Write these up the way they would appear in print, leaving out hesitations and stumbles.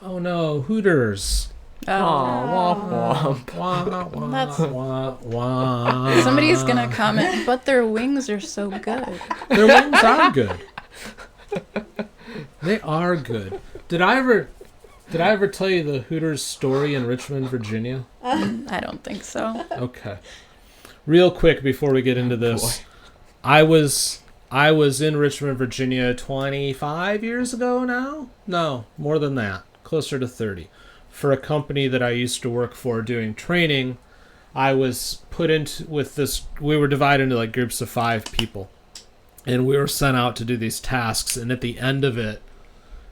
Oh no, Hooters. Oh, Womp womp. Wah, wah, That's- wah, wah. somebody's gonna comment, but their wings are so good. Their wings are good. They are good. Did I ever tell you the Hooters story in Richmond, Virginia? I don't think so. Okay. Real quick before we get into this. I was in Richmond, Virginia 25 years ago now? No, more than that. Closer to 30. For a company that I used to work for doing training, I was put into with this. We were divided into like groups of 5 people. And we were sent out to do these tasks, and at the end of it,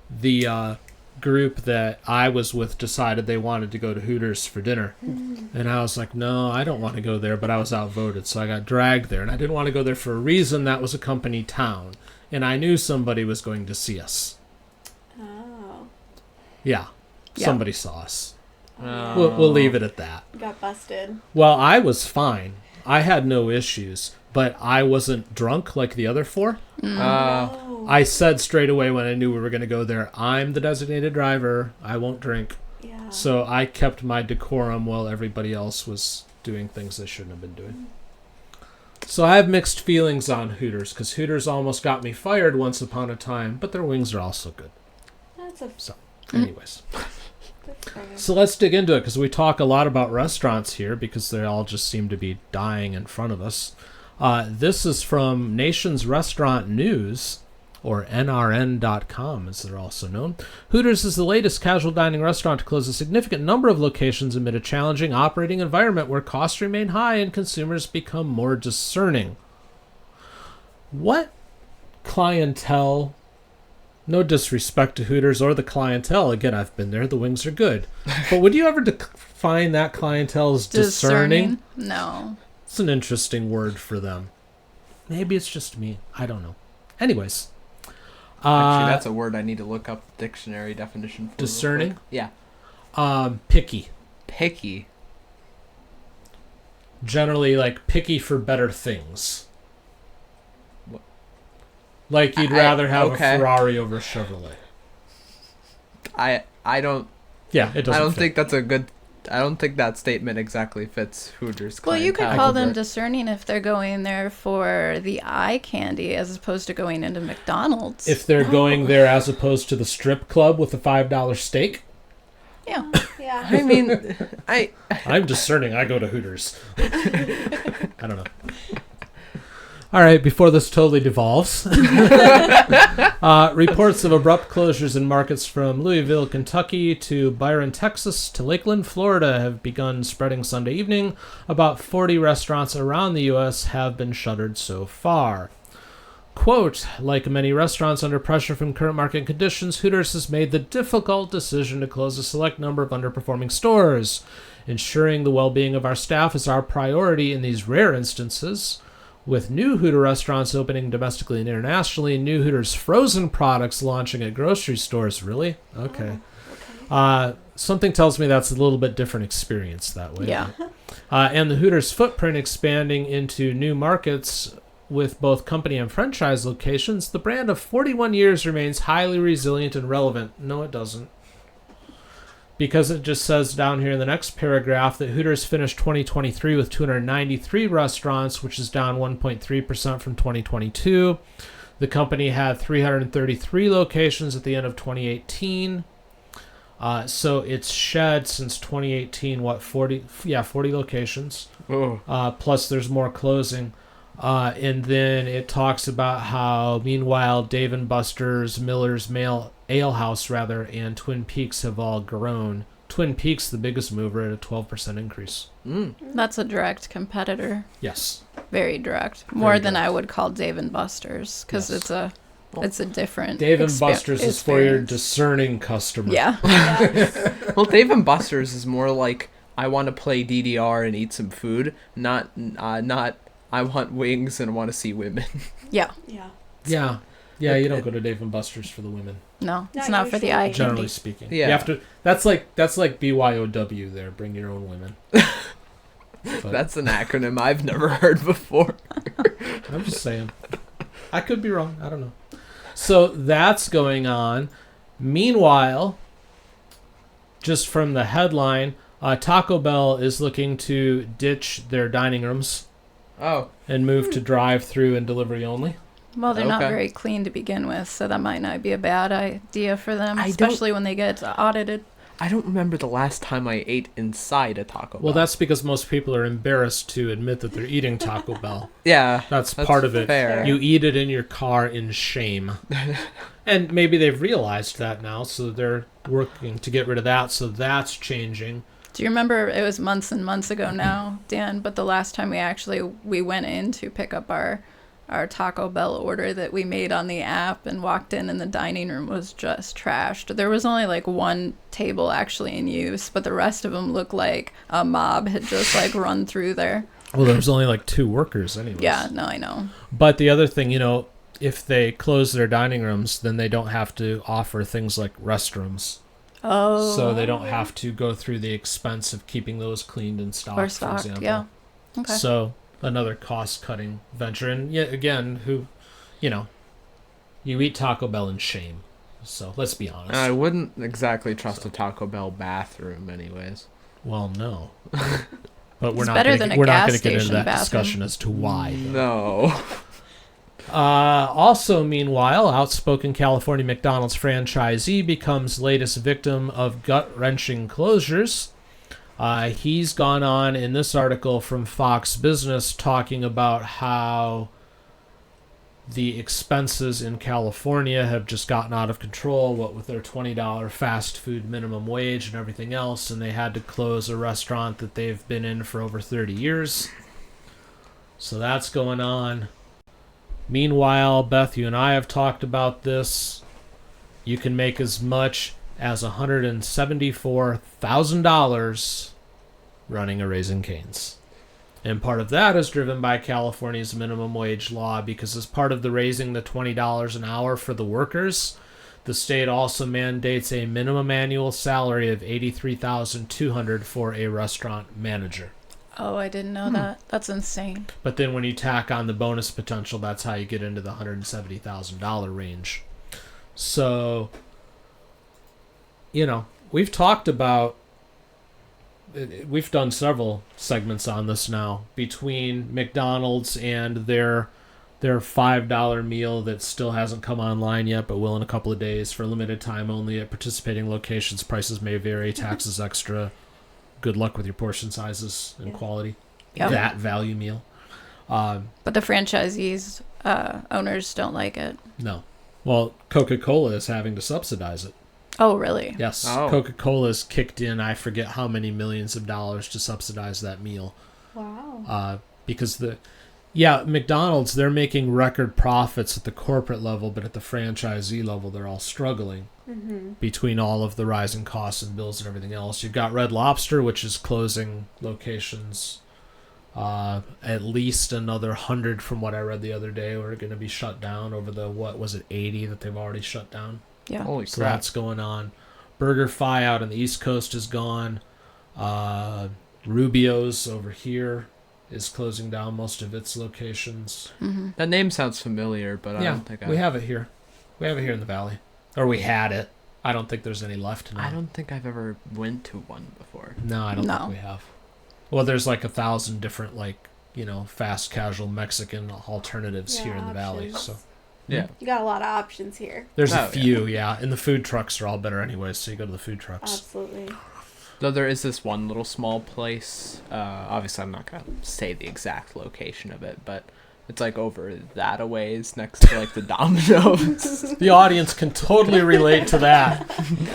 the group that I was with decided they wanted to go to Hooters for dinner. And I was like, no, I don't want to go there, but I was outvoted, so I got dragged there. And I didn't want to go there for a reason. That was a company town. And I knew somebody was going to see us. Oh. Yeah, Yeah. somebody saw us. Oh. We'll leave it at that. Got busted. Well, I was fine. I had no issues, but I wasn't drunk like the other 4. Oh. I said straight away when I knew we were going to go there, I'm the designated driver. I won't drink. Yeah. So I kept my decorum while everybody else was doing things they shouldn't have been doing. So I have mixed feelings on Hooters, because Hooters almost got me fired once upon a time, but their wings are also good. That's a Anyways. that's fair. So let's dig into it, because we talk a lot about restaurants here, because they all just seem to be dying in front of us. This is from Nation's Restaurant News, or NRN.com, as they're also known. Hooters is the latest casual dining restaurant to close a significant number of locations amid a challenging operating environment where costs remain high and consumers become more discerning. What clientele, no disrespect to Hooters or the clientele, again, I've been there, the wings are good, but would you ever define that clientele as discerning? No. It's an interesting word for them. Maybe it's just me. I don't know. Anyways. Actually, that's a word I need to look up dictionary definition for. real Discerning? quick. Yeah. Picky. Picky. Generally, like, picky for better things. What? Like, you'd I- rather have okay. a Ferrari over a Chevrolet. I don't Yeah, it doesn't I don't fit. think that's a good. I don't think that statement exactly fits Hooters. Well, you could clientele. call could them bet. discerning if they're going there for the eye candy as opposed to going into McDonald's. If they're going there as opposed to the strip club with a $5 steak, yeah. Yeah. I mean, I'm discerning. I go to Hooters. I don't know. All right, before this totally devolves. Reports of abrupt closures in markets from Louisville, Kentucky to Byron, Texas to Lakeland, Florida have begun spreading Sunday evening. About 40 restaurants around the U.S. have been shuttered so far. Quote, like many restaurants under pressure from current market conditions, Hooters has made the difficult decision to close a select number of underperforming stores. Ensuring the well-being of our staff is our priority in these rare instances. With new Hooter restaurants opening domestically and internationally, new Hooters frozen products launching at grocery stores. Really? Okay. Something tells me that's a little bit different experience that way. Yeah. And the Hooters footprint expanding into new markets with both company and franchise locations. The brand of 41 years remains highly resilient and relevant. No, it doesn't. Because it just says down here in the next paragraph that Hooters finished 2023 with 293 restaurants, which is down 1.3% from 2022. The company had 333 locations at the end of 2018. So it's shed since 2018, 40 locations. oh, Plus there's more closing. And then it talks about how, meanwhile, Dave & Buster's, Miller's Ale House, and Twin Peaks have all grown. Twin Peaks, the biggest mover, at a 12% increase. That's a direct competitor. Yes. Very direct. More than direct. I would call Dave & Buster's because Yes. it's a different Dave & Buster's is for your experience. discerning customer. Yeah. Yes. well, Dave and Buster's is more like I want to play DDR and eat some food, not I want wings and want to see women. Yeah. Yeah. Yeah. Yeah, you don't go to Dave & Buster's for the women, No, it's Not not for the usually. eye generally candy. speaking. Yeah. You have to. That's like BYOW there. Bring your own women. But That's an acronym I've never heard before. I'm just saying. I could be wrong. I don't know. So that's going on. Meanwhile, just from the headline, Taco Bell is looking to ditch their dining rooms Oh, and move to drive-through and delivery only. Well, they're not Okay. very clean to begin with, so that might not be a bad idea for them, I don't- especially when they get audited. I don't remember the last time I ate inside a Taco Bell. Well, that's because most people are embarrassed to admit that they're eating Taco Bell. yeah. That's That's part of it. fair. You eat it in your car in shame. And maybe they've realized that now, so they're working to get rid of that, so that's changing. Do you remember, it was months and months ago now, Dan, but the last time we went in to pick up our Taco Bell order that we made on the app and walked in, and the dining room was just trashed. There was only like one table actually in use, but the rest of them looked like a mob had just like run through there. Well, there's only like 2 workers anyways. Yeah, no, I know. But the other thing, if they close their dining rooms, then they don't have to offer things like restrooms. Oh. So they don't have to go through the expense of keeping those cleaned and stocked, Or for stocked, example. yeah. Okay. So another cost-cutting venture. And yet again, you eat Taco Bell in shame. So let's be honest. I wouldn't exactly trust a Taco Bell bathroom, anyways. Well, no. But we're It's not better gonna than a we're not gas going to get into station that bathroom. discussion as to why. No. Also, meanwhile, outspoken California McDonald's franchisee becomes latest victim of gut-wrenching closures. He's gone on in this article from Fox Business talking about how the expenses in California have just gotten out of control, what with their $20 fast food minimum wage and everything else, and they had to close a restaurant that they've been in for over 30 years. So that's going on. Meanwhile, Beth, you and I have talked about this. You can make as much as $174,000 running a Raising Cane's. And part of that is driven by California's minimum wage law, because as part of the raising the $20 an hour for the workers, the state also mandates a minimum annual salary of $83,200 for a restaurant manager. Oh, I didn't know that. That's insane. But then when you tack on the bonus potential, that's how you get into the $170,000 range. So, we've talked about, we've done several segments on this now, between McDonald's and their $5 meal that still hasn't come online yet, but will in a couple of days for a limited time only at participating locations. Prices may vary, taxes extra. Good luck with your portion sizes and quality. Yep. That value meal. But the franchisees, owners don't like it. No. Well, Coca-Cola is having to subsidize it. Oh, really? Yes. Oh. Coca-Cola's kicked in, I forget how many millions of dollars to subsidize that meal. Wow. Because McDonald's, they're making record profits at the corporate level, but at the franchisee level, they're all struggling between all of the rising costs and bills and everything else. You've got Red Lobster, which is closing locations. At least another 100 from what I read the other day are going to be shut down over the, 80 that they've already shut down. Yeah. Holy So crap. that's going on. BurgerFi out on the East Coast is gone. Rubio's over here is closing down most of its locations. Mm-hmm. That name sounds familiar, but I don't think we have it here. We have it here in the valley. Or we had it. I don't think there's any left now. I don't think I've ever went to one before. No, I don't No. think we have. Well, there's like 1,000 different, fast casual Mexican alternatives here in the valley. options. So Yeah. You got a lot of options here. there's Oh, a yeah. few, yeah. And the food trucks are all better anyways, so you go to the food trucks. Absolutely. Though there is this one little small place. Obviously, I'm not going to say the exact location of it, but it's like over that a ways next to like the Domino's. The audience can totally relate to that.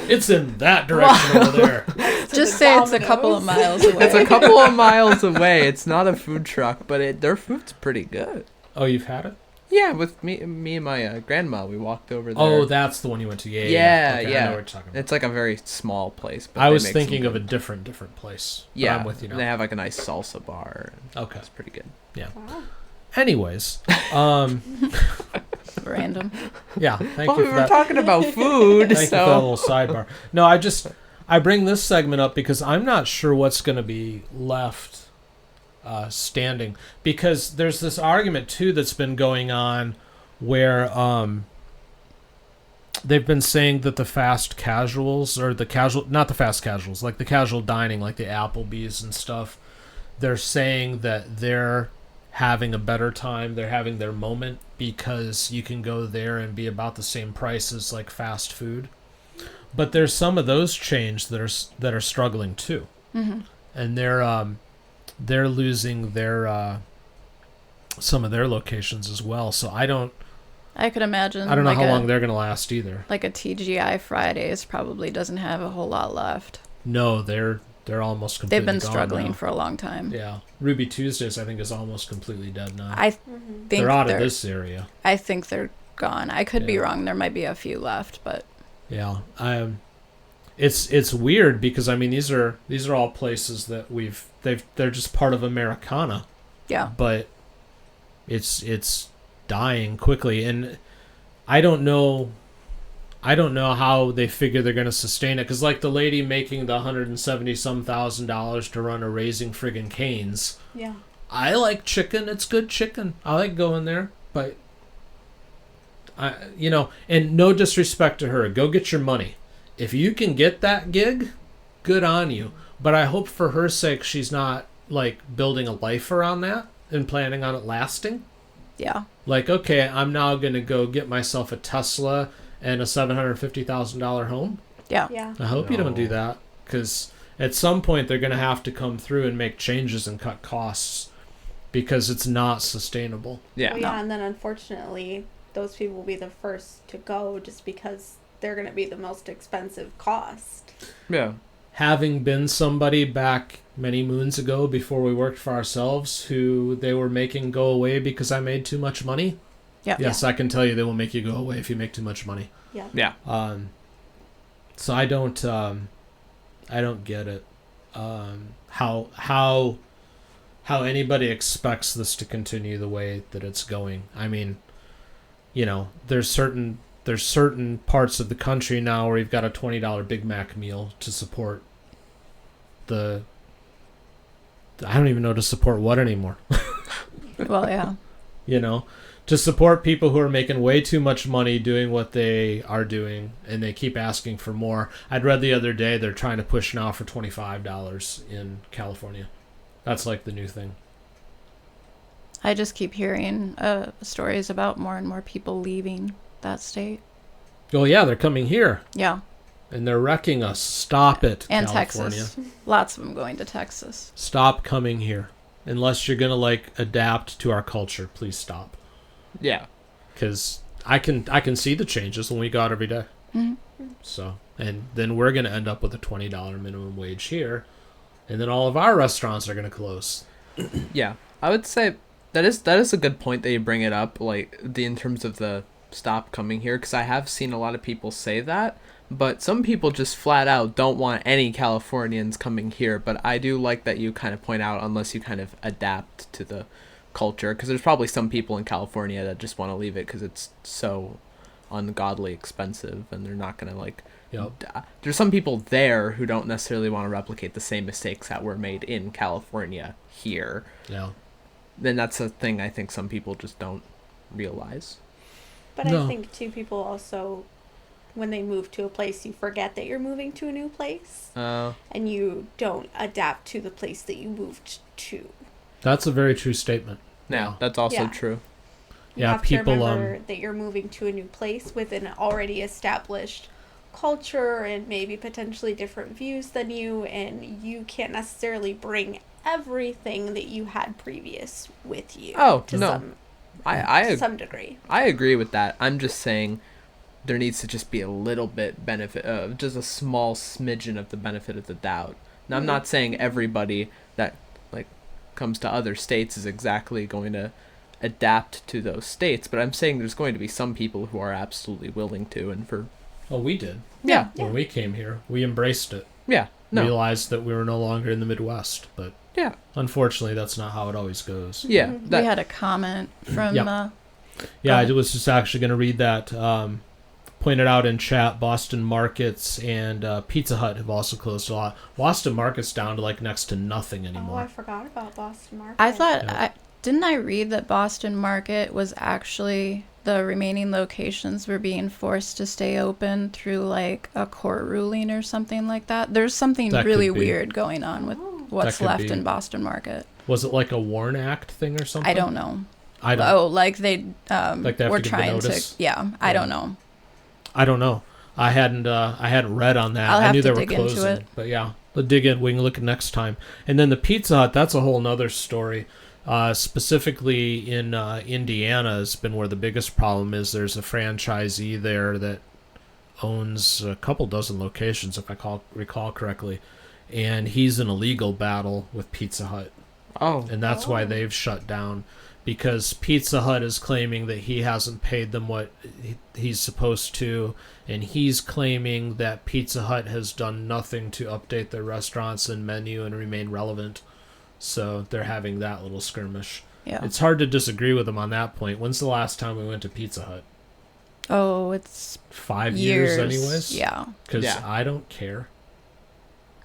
It's in that direction over there. Just say it's a couple of miles away. It's a couple of miles away. It's not a food truck, but their food's pretty good. Oh, you've had it? Yeah, with me and my grandma, we walked over there. Oh, that's the one you went to. Yeah. Yeah, Okay, I yeah. know what you're talking about. It's like a very small place. But I they was make some thinking of a good- different place. But Yeah, I'm with you now. They have like a nice salsa bar. Okay. It's pretty good. Wow. Anyways, Random. yeah. Thank Well, you we for were that. talking about food, Thank you for that so little sidebar. No, I bring this segment up because I'm not sure what's going to be left standing, because there's this argument too that's been going on where they've been saying that the fast casuals, or not the fast casuals, like the casual dining, like the Applebee's and stuff, they're saying that they're having a better time. They're having their moment because you can go there and be about the same price as like fast food. But there's some of those chains that are struggling too, and they're losing their some of their locations as well. So I don't could imagine. know how long they're going to last either. Like a TGI Fridays probably doesn't have a whole lot left. No, they're almost completely They've been gone struggling now. for a long time. Yeah, Ruby Tuesdays I think is almost completely dead now. I think they're out of this area. I think they're gone. I could be Yeah. wrong. There might be a few left, but Yeah, it's weird because I mean these are all places that they're just part of Americana, yeah. but it's dying quickly, and I don't know how they figure they're going to sustain it, because like the lady making the $170,000 to run a Raising Friggin' Canes, Yeah. I like chicken. It's good chicken. I like going there, but and no disrespect to her, go get your money. If you can get that gig, good on you. But I hope for her sake she's not like building a life around that and planning on it lasting. Yeah. Like, okay, I'm now gonna go get myself a Tesla and a $750,000 home. Yeah. Yeah. I hope you don't do No. that, because at some point they're gonna have to come through and make changes and cut costs, because it's not sustainable. Yeah. Well, yeah, and then unfortunately, those people will be the first to go just because they're going to be the most expensive cost. Yeah. Having been somebody back many moons ago before we worked for ourselves who they were making go away because I made too much money, Yeah. yes, I can tell you they will make you go away if you make too much money. Yeah. Yeah. So I don't get it. How anybody expects this to continue the way that it's going. I mean, there's certain parts of the country now where you've got a $20 Big Mac meal to support I don't even know to support what anymore. Well, yeah. To support people who are making way too much money doing what they are doing, and they keep asking for more. I'd read the other day they're trying to push now for $25 in California. That's like the new thing. I just keep hearing stories about more and more people leaving that state. Oh yeah, they're coming here Yeah. and they're wrecking us. Stop it, And California. Texas. Lots of them going to Texas. Stop coming here. Unless you're gonna adapt to our culture, please stop. Yeah. Because I can see the changes when we go out every day. Mm-hmm. So, and then we're gonna end up with a $20 minimum wage here, and then all of our restaurants are gonna close. Yeah. I would say that is a good point that you bring it up, like in terms of the stop coming here, because I have seen a lot of people say that, but some people just flat out don't want any Californians coming here. But I do like that you kind of point out, unless you kind of adapt to the culture, because there's probably some people in California that just want to leave it because it's so ungodly expensive, and they're not gonna like. Yep. There's some people there who don't necessarily want to replicate the same mistakes that were made in California here. Yeah. Then that's a thing I think some people just don't realize. But No. I think, too, people also, when they move to a place, you forget that you're moving to a new place. And you don't adapt to the place that you moved to. That's a very true statement. Yeah, that's also Yeah. true. You Yeah, have people, to remember that you're moving to a new place with an already established culture and maybe potentially different views than you, and you can't necessarily bring everything that you had previous with you. Oh, to no. to some degree. I agree with that. I'm just saying there needs to just be a little bit benefit, just a small smidgen of the benefit of the doubt. Now, I'm not saying everybody that like comes to other states is exactly going to adapt to those states, but I'm saying there's going to be some people who are absolutely willing to, and for Oh, we did. yeah, When we came here, we embraced it. yeah, no, Realized that we were no longer in the Midwest, but yeah, unfortunately, that's not how it always goes. yeah, We that, had a comment from Yep. Yeah, I was just actually going to read that. Pointed out in chat, Boston Markets and Pizza Hut have also closed a lot. Boston Market's down to like next to nothing Oh, I anymore. forgot about Boston Market. I thought, Yeah. didn't I read that Boston Market was actually the remaining locations were being forced to stay open through like a court ruling or something like that. There's something That really could be. weird going on with Oh. what's That could left be. in Boston Market. Was it like a WARN Act thing or something? I don't know. I don't. Oh, like they Like they have were to give the trying to. notice? Yeah, I Yeah. don't know. I don't know. I hadn't read on that. I'll I have knew to they were dig into closing, it. but yeah, we'll dig in. We can look at next time. And then the Pizza Hut, that's a whole nother story. Specifically in Indiana has been where the biggest problem is. There's a franchisee there that owns a couple dozen locations, if I recall correctly, and he's in a legal battle with Pizza Hut. Oh, And that's why they've shut down, because Pizza Hut is claiming that he hasn't paid them what he's supposed to, and he's claiming that Pizza Hut has done nothing to update their restaurants and menu and remain relevant. So they're having that little skirmish. Yeah. It's hard to disagree with them on that point. When's the last time we went to Pizza Hut? Oh, it's 5 years, years. anyways. Yeah. Because Yeah. I don't care.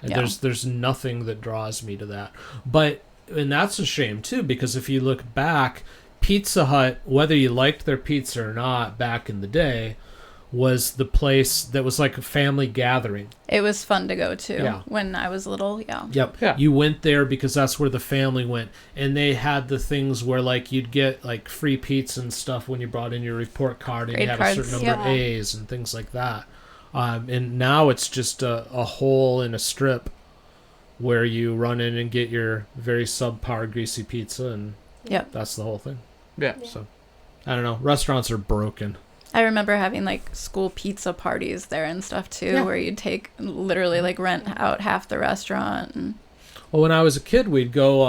And Yeah. there's nothing that draws me to that. But and that's a shame too, because if you look back, Pizza Hut, whether you liked their pizza or not back in the day, was the place that was like a family gathering. It was fun to go to Yeah. when I was little. Yeah. Yep. Yeah. You went there because that's where the family went. And they had the things where like you'd get like free pizza and stuff when you brought in your report card and Grade you had a cards, certain number of yeah. A's and things like that. And now it's just a hole in a strip where you run in and get your very subpar greasy pizza, and Yep. that's the whole thing. yeah. So I don't know. Restaurants are broken. I remember having like school pizza parties there and stuff too, Yeah. where you'd take literally like rent out half the restaurant. And Well, when I was a kid, we'd go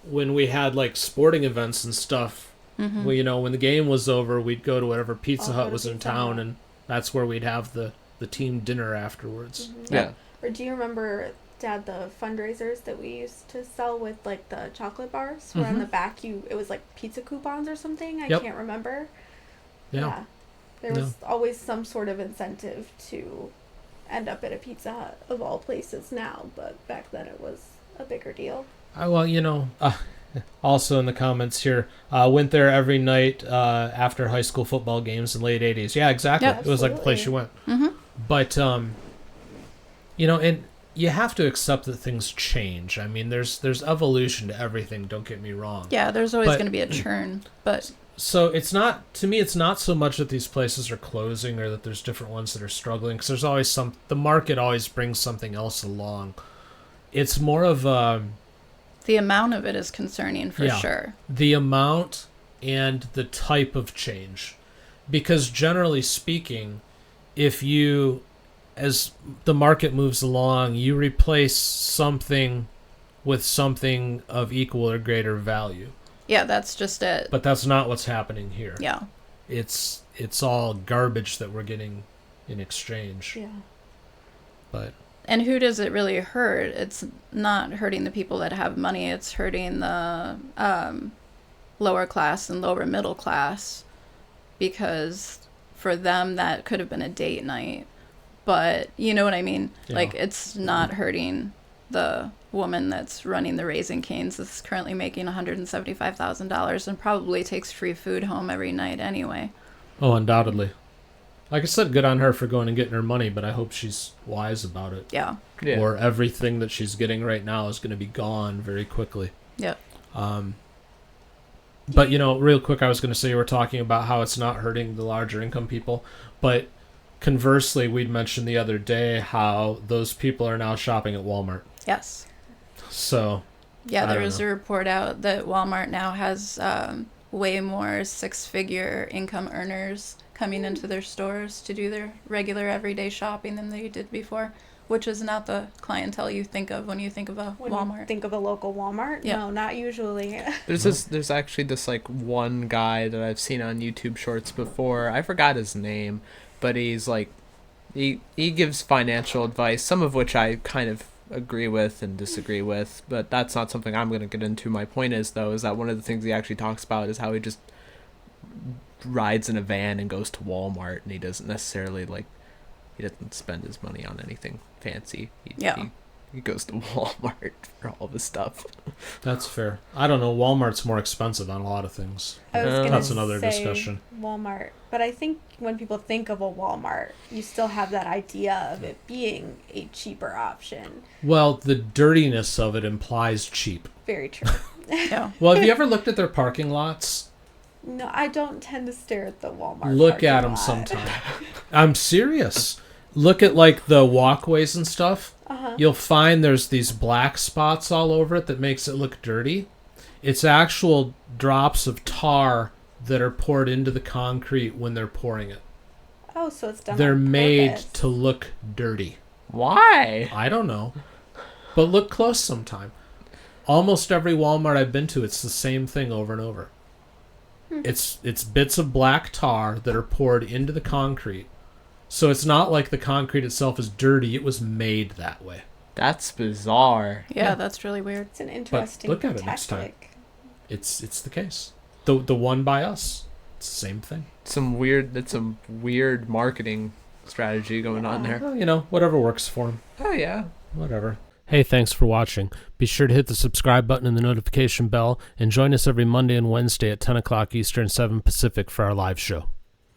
when we had like sporting events and stuff. Mhm. Well, you know, when the game was over, we'd go to whatever Pizza Oh, Hut go to was in Pizza town, Hut. and that's where we'd have the team dinner afterwards. Yeah. Or do you remember, Dad, the fundraisers that we used to sell with like the chocolate bars? Where on Mhm. the back it was like pizza coupons or something. I Yep. can't remember. Yeah. There was always some sort of incentive to end up at a Pizza Hut of all places now, but back then it was a bigger deal. Well, you know, also in the comments here, went there every night after high school football games in the late 80s. Yeah, exactly. Yeah, it was like the place you went. Mhm. But, you know, and you have to accept that things change. I mean, there's evolution to everything, don't get me wrong. Yeah, there's always But- going to be a churn, but So it's not, to me, it's not so much that these places are closing or that there's different ones that are struggling, because there's always the market always brings something else along. It's more of the amount of it is concerning for Yeah. sure. the amount and the type of change. Because generally speaking, if you, as the market moves along, you replace something with something of equal or greater value. Yeah, that's just it. But that's not what's happening here. Yeah. It's all garbage that we're getting in exchange. Yeah. But And who does it really hurt? It's not hurting the people that have money. It's hurting the lower class and lower middle class, because for them that could have been a date night. But you know what I mean? Yeah. Like, it's not hurting the woman that's running the Raising Cane's, that's currently making $175,000 and probably takes free food home every night anyway. oh, undoubtedly. Like I said, good on her for going and getting her money, but I hope she's wise about it. Yeah. Yeah. Or everything that she's getting right now is going to be gone very quickly. Yep. But, you know, real quick, I was going to say, you were talking about how it's not hurting the larger income people. But conversely, we'd mentioned the other day how those people are now shopping at Walmart. Yes. So, Yeah, I there don't was know. a report out that Walmart now has way more six-figure income earners coming into their stores to do their regular everyday shopping than they did before, which is not the clientele you think of when you think of a When you Walmart. think of a local Walmart? Yeah. No, not usually. There's actually this like one guy that I've seen on YouTube Shorts before. I forgot his name, but he's like, he gives financial advice, some of which I kind of agree with and disagree with, but that's not something I'm going to get into. My point is, though, is that one of the things he actually talks about is how he just rides in a van and goes to Walmart, and he doesn't necessarily he doesn't spend his money on anything fancy. Yeah. He He goes to Walmart for all the stuff. That's fair. I don't know. Walmart's more expensive on a lot of things. I was gonna That's another say discussion. Walmart, but I think when people think of a Walmart, you still have that idea of it being a cheaper option. Well, the dirtiness of it implies cheap. Very true. Yeah. Well, have you ever looked at their parking lots? No, I don't tend to stare at the Walmart. Look parking at them lot. sometime. I'm serious. Look at like the walkways and stuff. Uh-huh. You'll find there's these black spots all over it that makes it look dirty. It's actual drops of tar that are poured into the concrete when they're pouring it. Oh, so it's done. They're on made purpose. to look dirty. Why? I don't know. But look close sometime. Almost every Walmart I've been to, it's the same thing over and over. It's bits of black tar that are poured into the concrete. So it's not like the concrete itself is dirty. It was made that way. That's bizarre. Yeah, that's really weird. It's an interesting look at it next time. tactic. It's the case. The one by us. It's the same thing. That's some weird marketing strategy going on there. Well, you know, whatever works for them. Oh yeah. Whatever. Hey, thanks for watching. Be sure to hit the subscribe button and the notification bell, and join us every Monday and Wednesday at 10 o'clock Eastern, 7 Pacific for our live show.